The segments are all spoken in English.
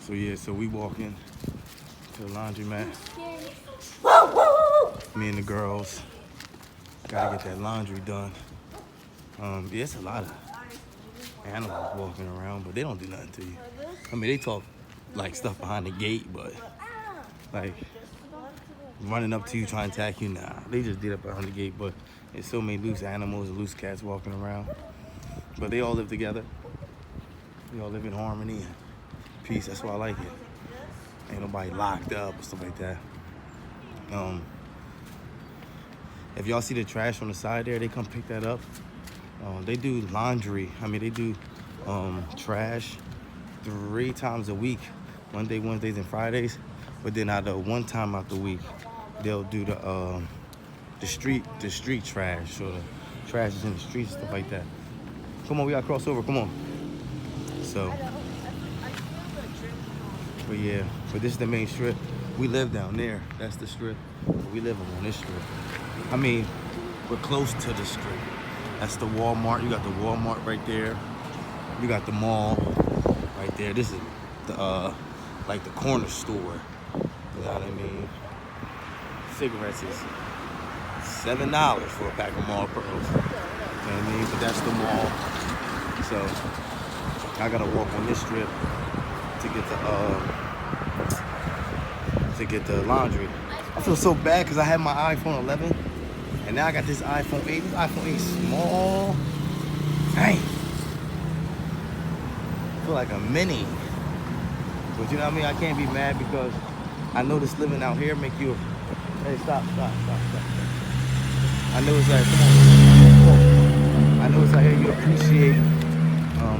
So yeah, so we walking to the laundromat. Me and the girls gotta get that laundry done. Yeah, it's a lot of animals walking around, but they don't do nothing to you. I mean, they talk like stuff behind the gate, but like running up to you trying to attack you, nah. They just did it behind the gate, but there's so many loose animals and loose cats walking around. But they all live together. They all live in harmony and peace. That's why I like it. Ain't nobody locked up or stuff like that. If y'all see the trash on the side there, they come pick that up. They do laundry. I mean, they do trash 3 times a week, Monday, Wednesdays, and Fridays. But then out of one time out the week, they'll do the street trash, so the trash is in the streets, stuff like that. Come on, we gotta cross over. Come on. So, but yeah, but this is the main strip. We live down there. That's the strip. But we live on this strip. I mean, we're close to the strip. That's the Walmart. You got the Walmart right there. You got the mall right there. This is the like the corner store. You know what I mean? Cigarettes is $7 for a pack of Marlboro Pearls. You know what I mean? But that's the mall. So I gotta walk on this strip to get the laundry. I feel so bad because I had my iPhone 11 and now I got this iPhone 8. This iPhone 8 is small. Dang. I feel like a mini. But you know what I mean? I can't be mad because I know this living out here make you. Hey, stop. I know it's like, come on. I know it's out here you appreciate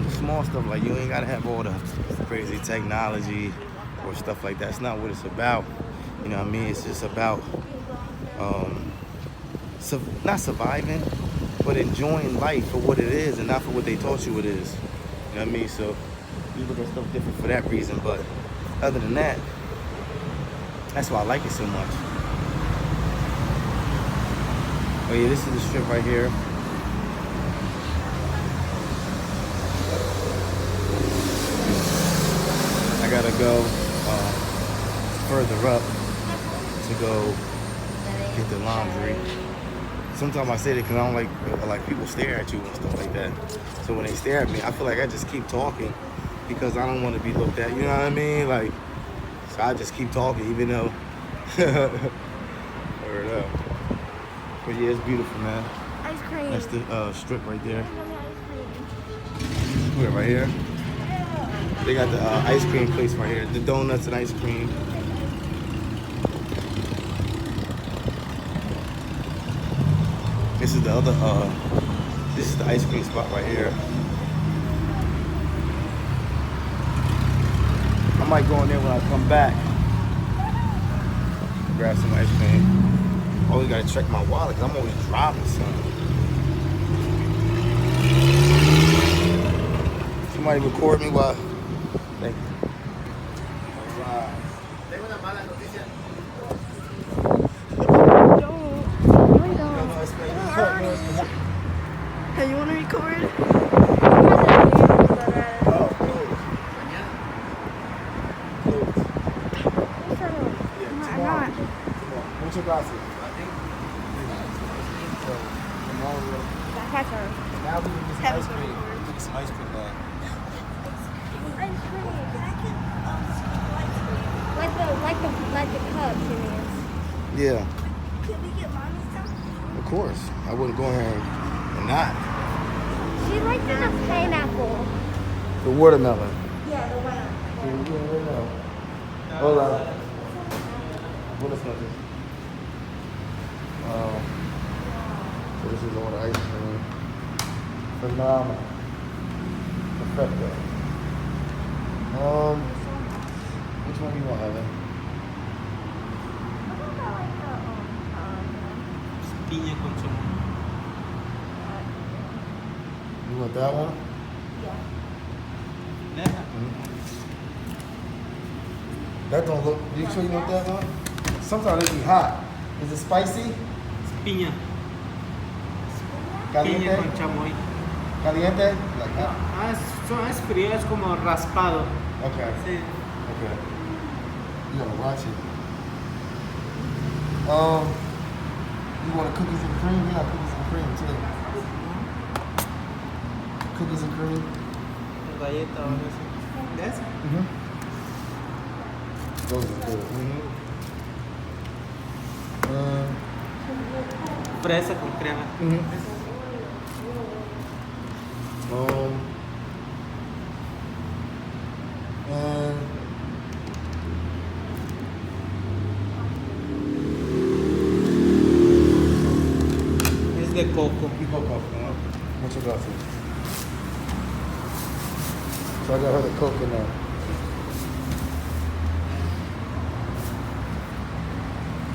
the small stuff. Like you ain't gotta have all the crazy technology or stuff like that. That's not what it's about. You know what I mean? It's just about not surviving, but enjoying life for what it is and not for what they taught you it is. You know what I mean? So you look at stuff different for that reason. But other than that, that's why I like it so much. Oh yeah, this is the strip right here. I gotta go further up to go get the laundry. Sometimes I say that because I don't like people stare at you and stuff like that. So when they stare at me, I feel like I just keep talking because I don't want to be looked at. You know what I mean? Like, so I just keep talking even though. Word up. But yeah, it's beautiful, man. Ice cream. That's the strip right there. Where, right here? They got the ice cream place right here. The donuts and ice cream. This is the other, this is the ice cream spot right here. I might go in there when I come back. Grab some ice cream. Always gotta check my wallet because I'm always dropping something. Somebody record me while. Thank you. Hey, you want to record? What's your glasses? Now we can get some ice cream. Get some ice cream back. Like the cup, Yeah. Can we get mommy some? Of course. I wouldn't go in here and not. She likes the pineapple. The watermelon. Yeah, the one. Hold on. What is that? So this is all the ice cream. Phenomenal. Perfecto. Which one do you want, Evan? Piña con chamoy. You want that one? Deja. That don't look. You sure you want that one? Sometimes it be hot. Is it spicy? Piña. Piña Caliente? con chamoy. Caliente? Like that? Es frío, es como raspado. Okay. Sí. Okay. Okay. You gotta watch it. You want cookies and cream? We got cookies and cream too. Cookies and cream. Galleta o algo así. ¿De eso? Those are good. Fresa con crema. And Es de coco. muchas gracias. So I got her the coconut.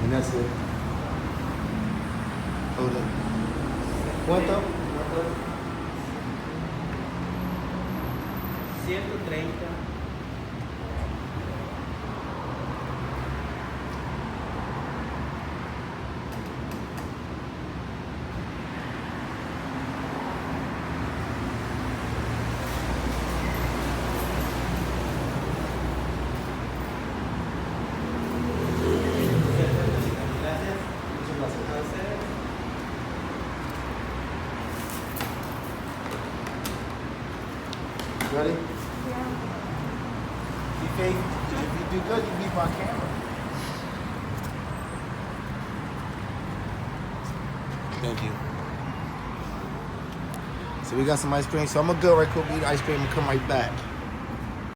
And that's it. Hold up. ¿Cuánto? 130. Ready? Yeah. You think if you do good, you beat my camera. Thank you. So we got some ice cream. So I'm gonna go right quick, eat ice cream and come right back.